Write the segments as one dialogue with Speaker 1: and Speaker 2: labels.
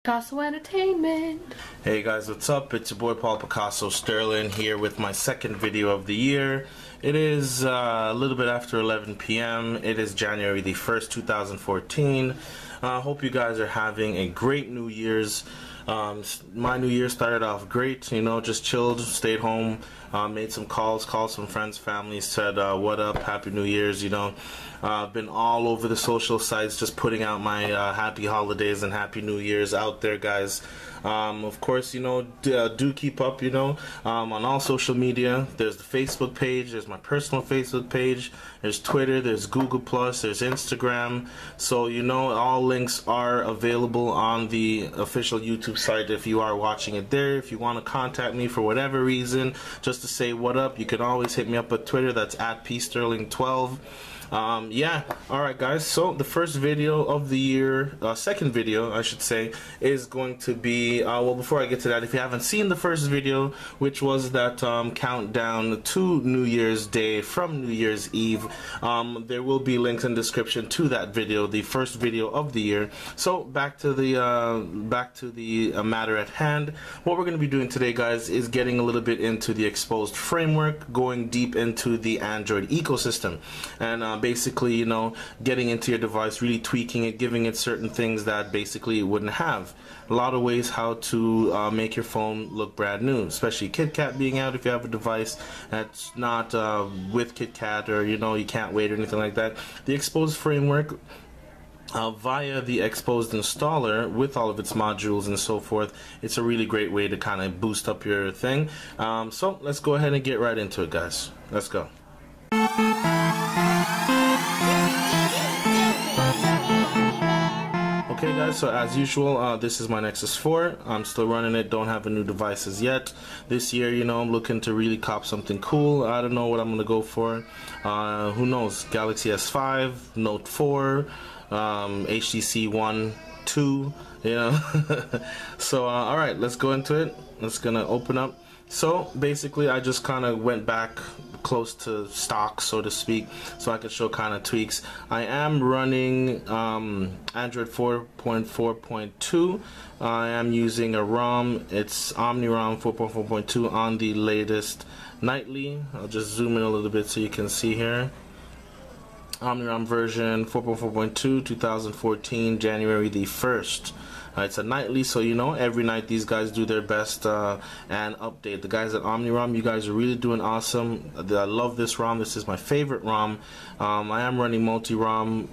Speaker 1: Picaso Entertainment.
Speaker 2: Hey guys, what's up? It's your boy Paul Picasso Sterling here with my second video of the year. It is a little bit after 11 p.m. It is January the 1st, 2014. Hope you guys are having a great New Year's. My New Year started off great, you know, just chilled, stayed home, made some calls, called some friends, family, said what up, happy New Year's, you know. Been all over the social sites just putting out my happy holidays and happy New Year's out there, guys. Of course, you know, do keep up, you know, on all social media. There's the Facebook page, there's my personal Facebook page, there's Twitter, there's Google+, there's Instagram. So, you know, all links are available on the official YouTube site if you are watching it there. If you want to contact me for whatever reason, just to say what up, you can always hit me up at Twitter. That's at psterling12. Yeah, alright guys, so the first video of the year, second video I should say, is going to be, well, before I get to that, if you haven't seen the first video, which was that countdown to New Year's Day from New Year's Eve, there will be links in the description to that video, the first video of the year. So back to the matter at hand. What we're going to be doing today, guys, is getting a little bit into the Xposed framework, going deep into the Android ecosystem, and basically, you know, getting into your device, really tweaking it, giving it certain things that basically it wouldn't have. A lot of ways how to make your phone look brand new, especially KitKat being out if you have a device that's not with KitKat, or, you know, you can't wait or anything like that. The Xposed framework, via the Xposed Installer with all of its modules and so forth, it's a really great way to kind of boost up your thing. So let's go ahead and get right into it, guys. Let's go. Okay guys, so as usual, this is my Nexus 4. I'm still running it, don't have a new devices yet. This year, you know, I'm looking to really cop something cool. I don't know what I'm going to go for. Who knows? Galaxy S5, Note 4, HTC One 2, you know. So, alright, let's go into it. It's going to open up. So basically I just kind of went back close to stock, so to speak, so I could show kind of tweaks. I am running Android 4.4.2. I am using a ROM. It's OmniROM 4.4.2 on the latest nightly. I'll just zoom in a little bit so you can see here. OmniROM version 4.4.2 2014, January the 1st. It's a nightly, so you know, every night these guys do their best and update. The guys at OmniROM, you guys are really doing awesome. I love this ROM. This is my favorite ROM. I am running multi-ROM.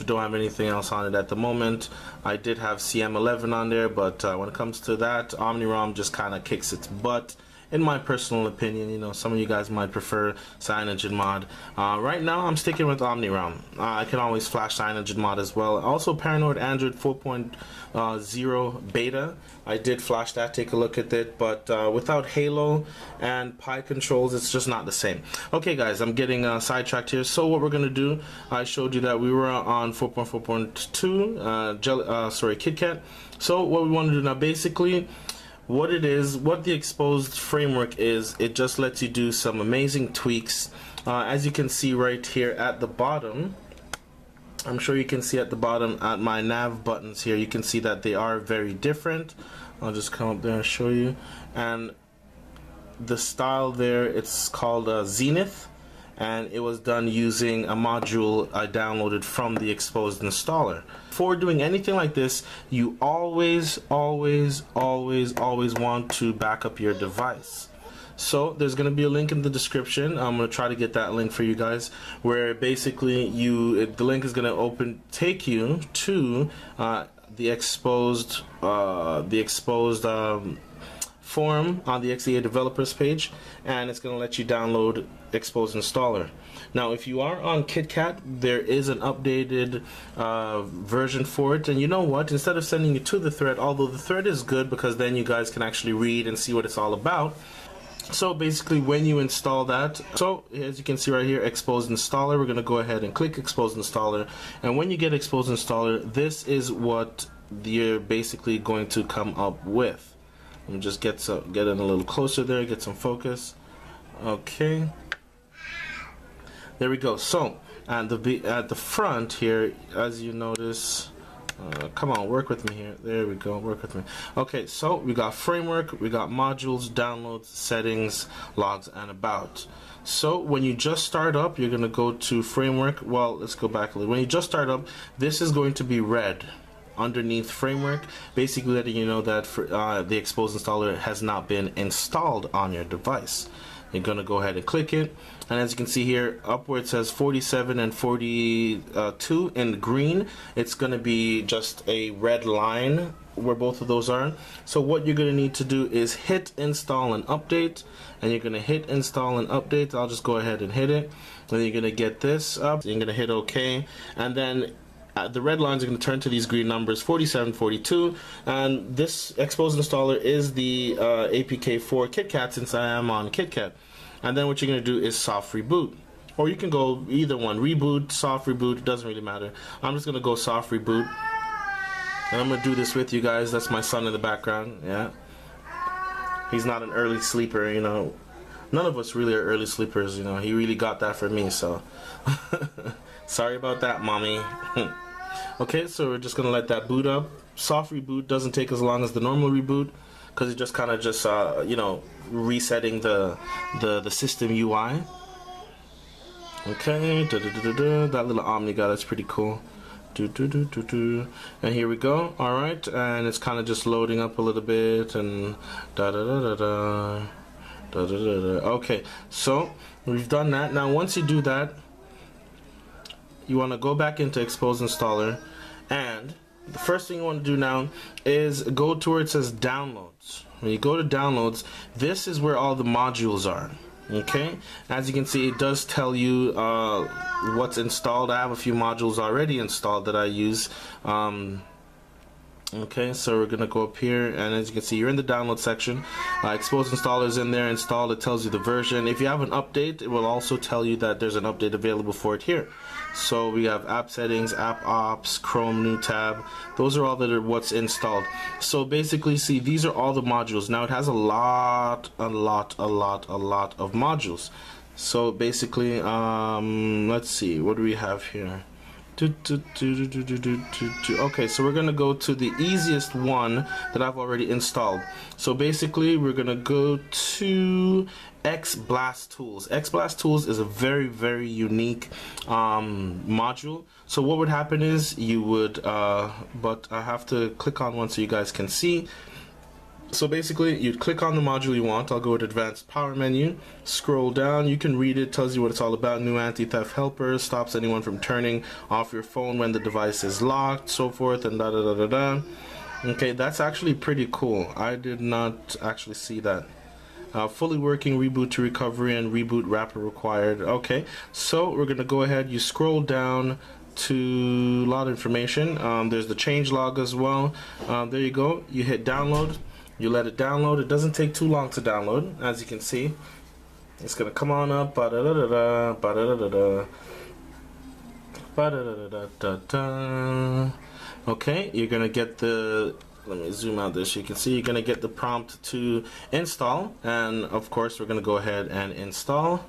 Speaker 2: Don't have anything else on it at the moment. I did have CM11 on there, but when it comes to that, OmniROM just kind of kicks its butt. In my personal opinion, you know, some of you guys might prefer CyanogenMod. Right now, I'm sticking with OmniROM. I can always flash CyanogenMod as well. Also, Paranoid Android 4.0 beta. I did flash that, take a look at it, but without Halo and Pi controls, it's just not the same. Okay, guys, I'm getting sidetracked here. So what we're gonna do, I showed you that we were on 4.4.2, KitKat. So what we want to do now, basically, what the Xposed framework is, it just lets you do some amazing tweaks. As you can see right here at the bottom, I'm sure you can see at the bottom at my nav buttons here, you can see that they are very different. I'll just come up there and show you. And the style there, it's called Zenith, and it was done using a module I downloaded from the Xposed Installer. Before doing anything like this, you always want to back up your device. So there's going to be a link in the description. I'm going to try to get that link for you guys, where basically the link is going to take you to the Xposed forum on the XDA developers page, and it's going to let you download Xposed Installer. Now, if you are on KitKat, there is an updated version for it, and you know what? Instead of sending you to the thread, although the thread is good because then you guys can actually read and see what it's all about. So basically, when you install that, so as you can see right here, Xposed Installer, we're going to go ahead and click Xposed Installer, and when you get Xposed Installer, this is what you're basically going to come up with. Let me just get in a little closer there, get some focus. Okay, there we go. So at the front here, as you notice, Come on, work with me here. There we go, work with me. Okay, so we got framework, we got modules, downloads, settings, logs, and about. So when you just start up, you're going to go to framework. Well, let's go back a little. When you just start up, this is going to be red underneath framework, basically letting you know that the Xposed Installer has not been installed on your device. You're going to go ahead and click it, and as you can see here, up where it says 47 and 42 in green, it's going to be just a red line where both of those are. So what you're going to need to do is hit install and update, and you're going to hit install and update. I'll just go ahead and hit it, and then you're going to get this up. You're going to hit OK, and then the red lines are going to turn to these green numbers, 47, 42, and this Xposed Installer is the APK for KitKat, since I am on KitKat. And then what you're going to do is soft reboot. Or you can go either one, reboot, soft reboot, it doesn't really matter. I'm just going to go soft reboot. And I'm going to do this with you guys. That's my son in the background, yeah. He's not an early sleeper, you know. None of us really are early sleepers, you know. He really got that from me, so. Sorry about that, mommy. Okay, so we're just going to let that boot up. Soft reboot doesn't take as long as the normal reboot, because it just kind of just, you know, resetting the system UI. Okay, that little Omni guy, that's pretty cool. And here we go. All right, and it's kind of just loading up a little bit, and okay, so we've done that. Now once you do that, you want to go back into Xposed Installer, and the first thing you want to do now is go to where it says downloads. When you go to downloads, this is where all the modules are. Okay, as you can see, it does tell you what's installed. I have a few modules already installed that I use. Okay, so we're gonna go up here, and as you can see, you're in the download section. Xposed Installer is in there, installed. It tells you the version. If you have an update, it will also tell you that there's an update available for it here. So we have app settings, app ops, Chrome new tab. Those are all that are what's installed. So basically, see, these are all the modules. Now it has a lot of modules. So basically, let's see, what do we have here? Okay, so we're gonna go to the easiest one that I've already installed. So basically, we're gonna go to Xblast Tools. Xblast Tools is a very unique module. So what would happen is you would, but I have to click on one so you guys can see. So basically, you'd click on the module you want. I'll go to Advanced Power menu, scroll down, you can read it, tells you what it's all about. New anti-theft helper, stops anyone from turning off your phone when the device is locked, so forth, and Okay, that's actually pretty cool. I did not actually see that. Fully working reboot to recovery and reboot wrapper required. Okay, so we're going to go ahead, you scroll down to a lot of information. There's the change log as well. There you go, you hit download. You let it download. It doesn't take too long to download, as you can see. It's gonna come on up. Okay, you're gonna get the. Let me zoom out this. You can see you're gonna get the prompt to install, and of course we're gonna go ahead and install.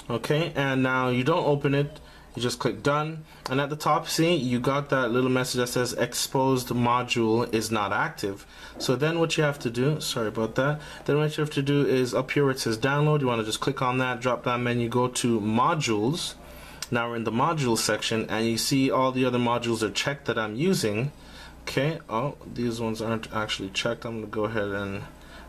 Speaker 2: Okay, and now you don't open it. You just click done, and at the top, see, you got that little message that says Xposed module is not active. So then what you have to do, sorry about that, then what you have to do is up here where it says download, you want to just click on that, drop down menu, go to modules. Now we're in the modules section, and you see all the other modules are checked that I'm using. Okay, oh, these ones aren't actually checked. I'm going to go ahead and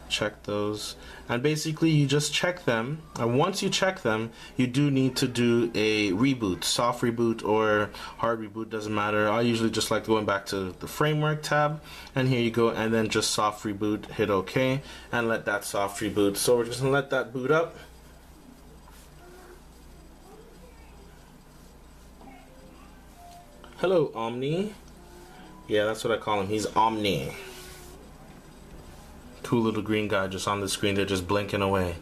Speaker 2: check those, and basically you just check them, and once you check them, you do need to do a reboot, soft reboot or hard reboot, doesn't matter. I usually just like going back to the framework tab, and here you go, and then just soft reboot, hit OK, and let that soft reboot. So we're just gonna let that boot up. Hello, Omni. Yeah, that's what I call him. He's Omni. Cool little green guy just on the screen. They're just blinking away.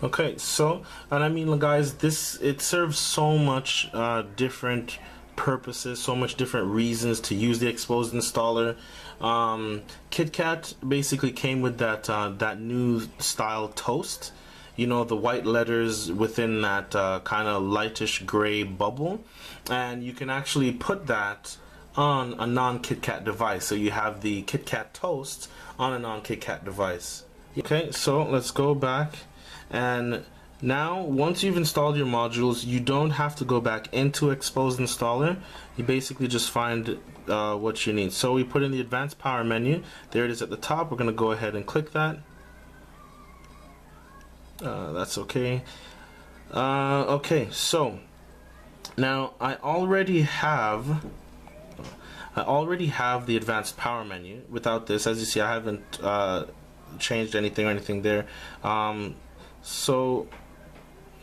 Speaker 2: Okay, so, and I mean, guys, it serves so much different purposes, so much different reasons to use the Xposed Installer. KitKat basically came with that that new style toast. you know, the white letters within that kind of lightish gray bubble, and you can actually put that on a non-KitKat device. So you have the KitKat toast on a non-KitKat device. Okay, so let's go back, and now once you've installed your modules, you don't have to go back into Xposed Installer. You basically just find what you need. So we put in the advanced power menu. There it is at the top. We're going to go ahead and click that. That's okay. Okay, so now I already have the advanced power menu. Without this, as you see, I haven't changed anything or anything there. So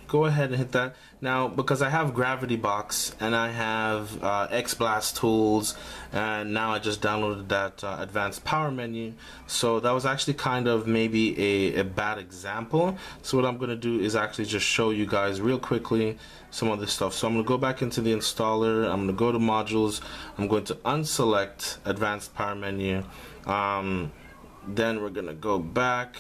Speaker 2: go ahead and hit that. Now, because I have Gravity Box and I have Xblast tools, and now I just downloaded that advanced power menu, so that was actually kind of maybe a bad example. So what I'm going to do is actually just show you guys real quickly some of this stuff. So I'm going to go back into the installer, I'm going to go to modules, I'm going to unselect advanced power menu, then we're going to go back.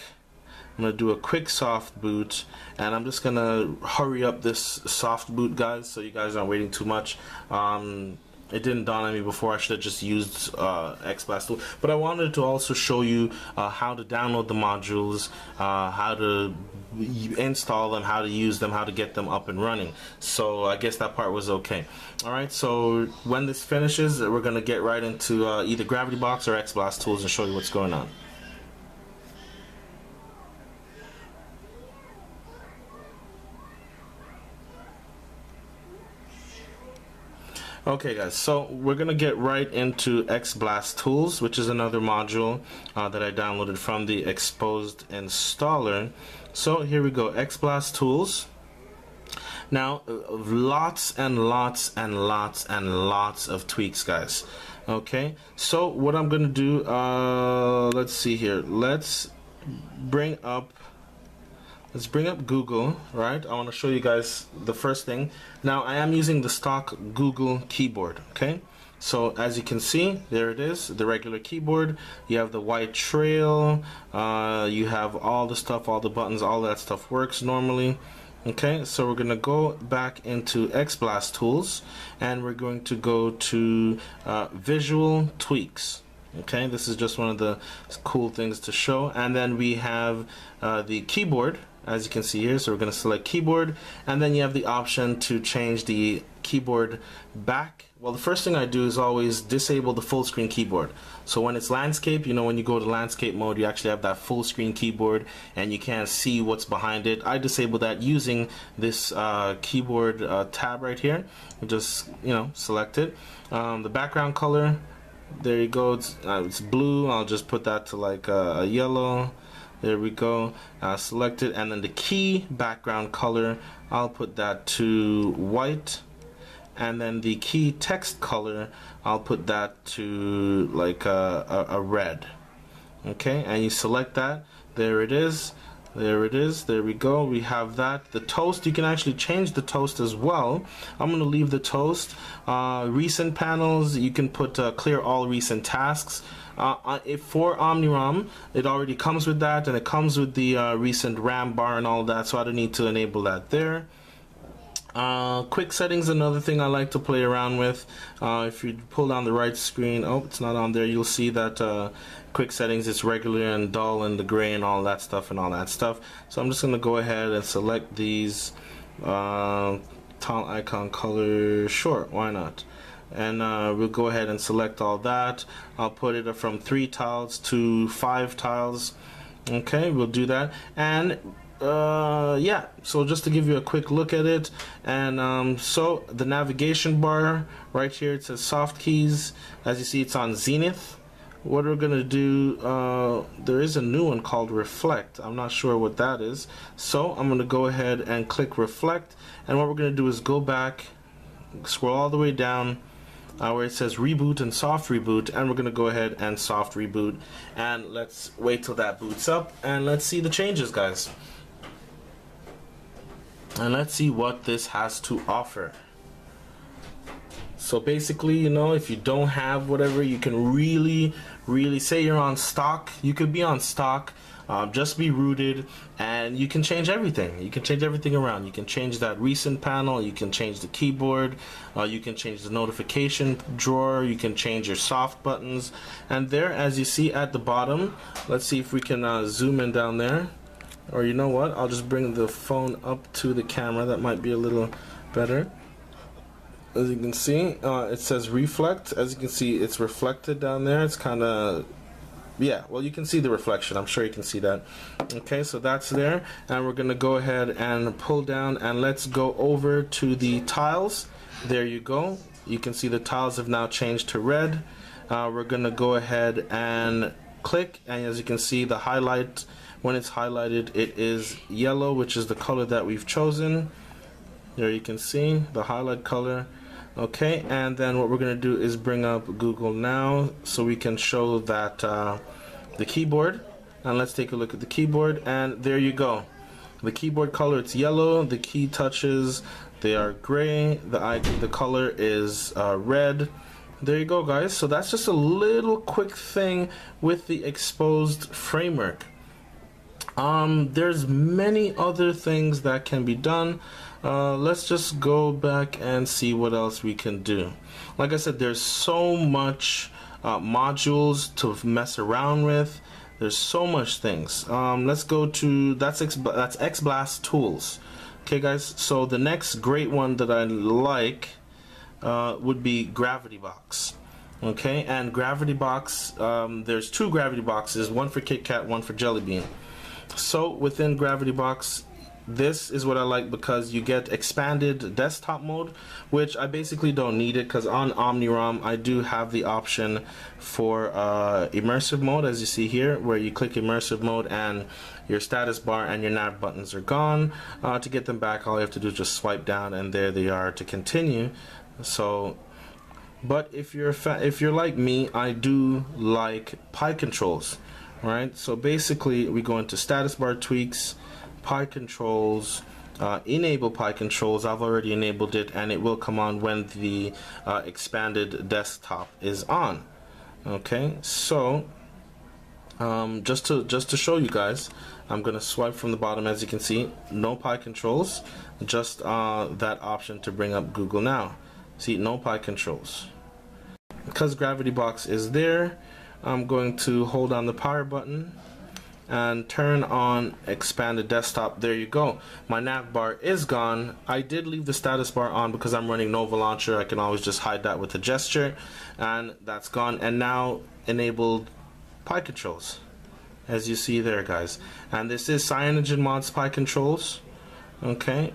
Speaker 2: I'm going to do a quick soft boot, and I'm just going to hurry up this soft boot, guys, so you guys aren't waiting too much. It didn't dawn on me before. I should have just used Xblast tool, but I wanted to also show you how to download the modules, how to install them, how to use them, how to get them up and running. So I guess that part was okay. Alright, so when this finishes, we're going to get right into either Gravity Box or Xblast tools and show you what's going on. Okay guys, so we're gonna get right into Xblast Tools, which is another module that I downloaded from the Xposed Installer. So here we go, Xblast Tools. Now, lots and lots and lots and lots of tweaks, guys. Okay, so what I'm gonna do, let's see here. Let's bring up Google, right? I want to show you guys the first thing. Now, I am using the stock Google keyboard, okay? So, as you can see, there it is, the regular keyboard. You have the white trail, you have all the stuff, all the buttons, all that stuff works normally. Okay, so we're going to go back into Xblast Tools, and we're going to go to Visual Tweaks. Okay, this is just one of the cool things to show. And then we have the keyboard, as you can see here. So we're going to select keyboard, and then you have the option to change the keyboard back. Well, the first thing I do is always disable the full screen keyboard. So when it's landscape, you know, when you go to landscape mode, you actually have that full screen keyboard and you can't see what's behind it. I disable that using this keyboard tab right here. You just, you know, select it. The background color, there you go, it's blue. I'll just put that to like a yellow. There we go. Select it, and then the key background color, I'll put that to white, and then the key text color, I'll put that to like a red. Okay, and you select that. There it is. There it is. There we go. We have that. The toast, you can actually change the toast as well. I'm going to leave the toast. Recent panels, you can put clear all recent tasks. If for OmniROM, it already comes with that, and it comes with the recent RAM bar and all that, so I don't need to enable that there. Quick settings, another thing I like to play around with. If you pull down the right screen, oh, it's not on there, you'll see that quick settings, it's regular and dull and the gray and all that stuff and all that stuff. So I'm just going to go ahead and select these. Tile icon color, sure, why not? And we'll go ahead and select all that. I'll put it from 3 tiles to 5 tiles. Okay, we'll do that. And yeah, so just to give you a quick look at it, and so the navigation bar right here, it says soft keys. As you see, it's on Zenith. What we're gonna do, there is a new one called Reflect. I'm not sure what that is, so I'm gonna go ahead and click Reflect, and what we're gonna do is go back, scroll all the way down where it says reboot and soft reboot, and we're gonna go ahead and soft reboot, and let's wait till that boots up, and let's see the changes, guys. And let's see what this has to offer. So basically, you know, if you don't have whatever, you can really say you're on stock. You could be on stock just be rooted, and you can change everything. You can change everything around. You can change that recent panel, you can change the keyboard, you can change the notification drawer, you can change your soft buttons. And there, as you see at the bottom, let's see if we can zoom in down there. Or you know what, I'll just bring the phone up to the camera. That might be a little better. As you can see, it says reflect. As you can see, it's reflected down there. It's kind of, yeah, well, you can see the reflection. I'm sure you can see that. Okay, so that's there. And we're going to go ahead and pull down, and let's go over to the tiles. There you go. You can see the tiles have now changed to red. We're going to go ahead and click, and as you can see, the highlight, when it's highlighted, it is yellow, which is the color that we've chosen. There you can see the highlight color. Okay, and then what we're going to do is bring up Google Now so we can show that the keyboard. And let's take a look at the keyboard, and there you go. The keyboard color, it's yellow. The key touches, they are gray. The color is red. There you go, guys. So that's just a little quick thing with the Xposed framework. There's many other things that can be done. Let's just go back and see what else we can do. Like I said, there's so much modules to mess around with. There's so much things. Let's go to, that's Xblast tools. Okay, guys, so the next great one that I like would be Gravity Box. Okay, and Gravity Box, there's two Gravity Boxes, one for KitKat, one for Jelly Bean. So within Gravity Box, this is what I like because you get expanded desktop mode, which I basically don't need it because on OmniROM I do have the option for immersive mode, as you see here, where you click immersive mode and your status bar and your nav buttons are gone. To get them back, all you have to do is just swipe down, and there they are to continue. So, but if you're like me, I do like pie controls. Right, so basically we go into status bar tweaks, pie controls, enable pie controls. I've already enabled it, and it will come on when the expanded desktop is on. Okay, so just to show you guys, I'm gonna swipe from the bottom. As you can see, no pie controls, just that option to bring up Google Now. See, no pie controls. Because Gravity Box is there, I'm going to hold on the power button and turn on expanded desktop. There you go. My nav bar is gone. I did leave the status bar on because I'm running Nova Launcher. I can always just hide that with a gesture, and that's gone. And now enabled pie controls, as you see there, guys. And this is CyanogenMod's pie controls. Okay,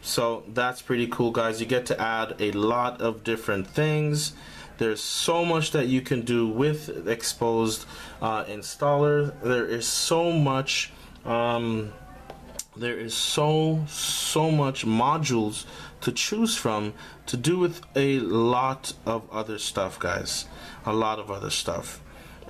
Speaker 2: so that's pretty cool, guys. You get to add a lot of different things. There's so much that you can do with Xposed Installer. There is so much. There is so much modules to choose from to do with a lot of other stuff, guys. A lot of other stuff.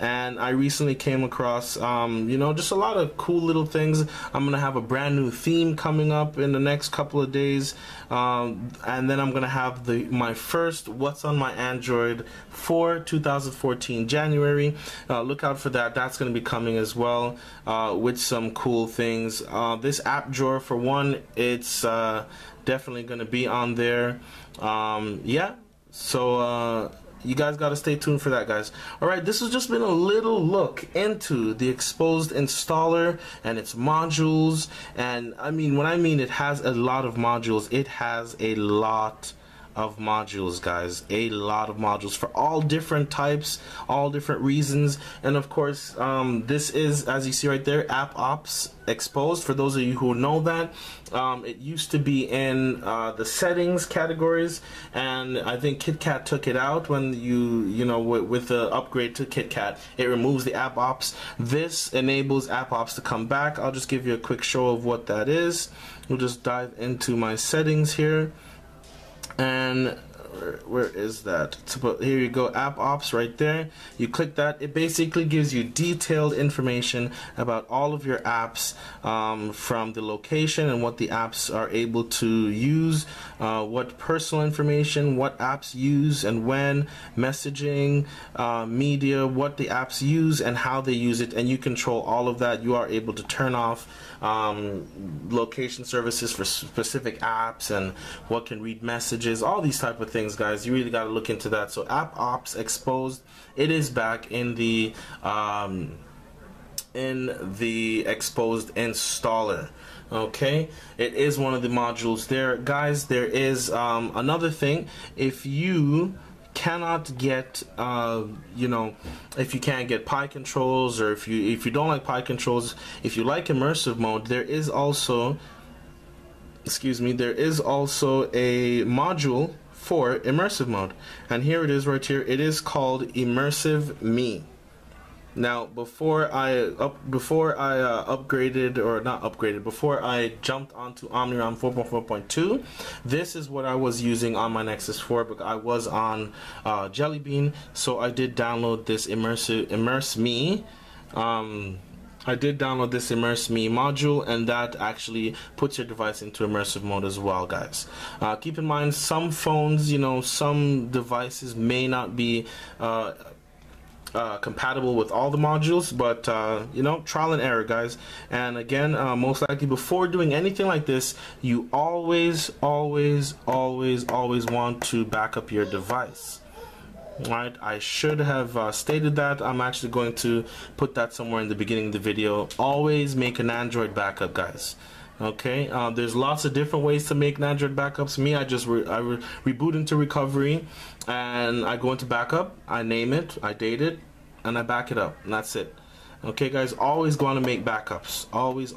Speaker 2: And I recently came across, you know, just a lot of cool little things. I'm going to have a brand new theme coming up in the next couple of days. And then I'm going to have my first What's on My Android for 2014 January. Look out for that. That's going to be coming as well with some cool things. This app drawer, for one, it's definitely going to be on there. Yeah, so you guys got to stay tuned for that, guys. Alright, this has just been a little look into the Xposed Installer and its modules. And I mean, when I mean it has a lot of modules, it has a lot of modules, guys. A lot of modules for all different types, all different reasons. And of course, this is, as you see right there, App Ops Xposed. For those of you who know that, it used to be in the settings categories, and I think KitKat took it out when you know, with the upgrade to KitKat, it removes the App Ops. This enables App Ops to come back. I'll just give you a quick show of what that is. We'll just dive into my settings here. And where is that? Here you go, app ops right there. You click that. It basically gives you detailed information about all of your apps, from the location and what the apps are able to use, what personal information, what apps use and when, messaging, media, what the apps use and how they use it, and you control all of that. You are able to turn off location services for specific apps and what can read messages, all these type of things, guys. You really got to look into that. So app ops Xposed, it is back in the Xposed Installer. Okay, it is one of the modules there, guys. There is another thing. If you cannot get if you can't get Pi controls, or if you don't like Pi controls, if you like immersive mode, there is also a module for immersive mode, and here it is right here. It is called Immersive Me. Now, before I jumped onto OmniROM 4.4.2, this is what I was using on my Nexus 4, but I was on Jelly Bean, so I did download this Immerse Me. I did download this Immerse Me module, and that actually puts your device into immersive mode as well, guys. Keep in mind, some phones, some devices may not be compatible with all the modules, but trial and error, guys. And again, most likely before doing anything like this, you always want to back up your device. Right, I should have stated that. I'm actually going to put that somewhere in the beginning of the video. Always make an Android backup, guys. Okay, there's lots of different ways to make Android backups. Me, I just reboot into recovery, and I go into backup, I name it, I date it, and I back it up, and that's it. Okay, guys, always going to make backups. Always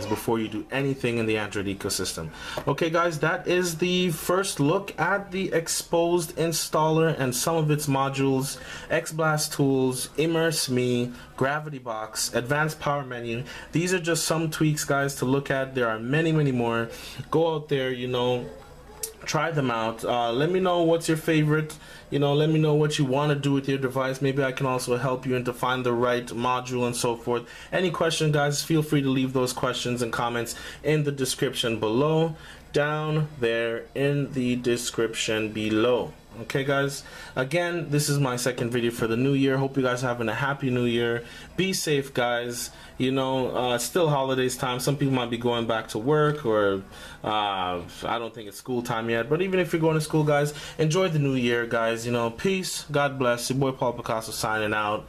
Speaker 2: before you do anything in the Android ecosystem. Okay, guys, that is the first look at the Xposed Installer and some of its modules: XBlast Tools, Immerse Me, Gravity Box, Advanced Power Menu. These are just some tweaks, guys, to look at. There are many more. Go out there, try them out. Let me know what's your favorite. Let me know what you want to do with your device. Maybe I can also help you to find the right module and so forth. Any question, guys, feel free to leave those questions and comments in the description below. Down there in the description below. Okay, guys, again, this is my second video for the new year. Hope you guys are having a happy new year. Be safe, guys. Still holidays time. Some people might be going back to work, or I don't think it's school time yet, but even if you're going to school, guys, enjoy the new year, guys. Peace, God bless. Your boy Paul Picasso signing out.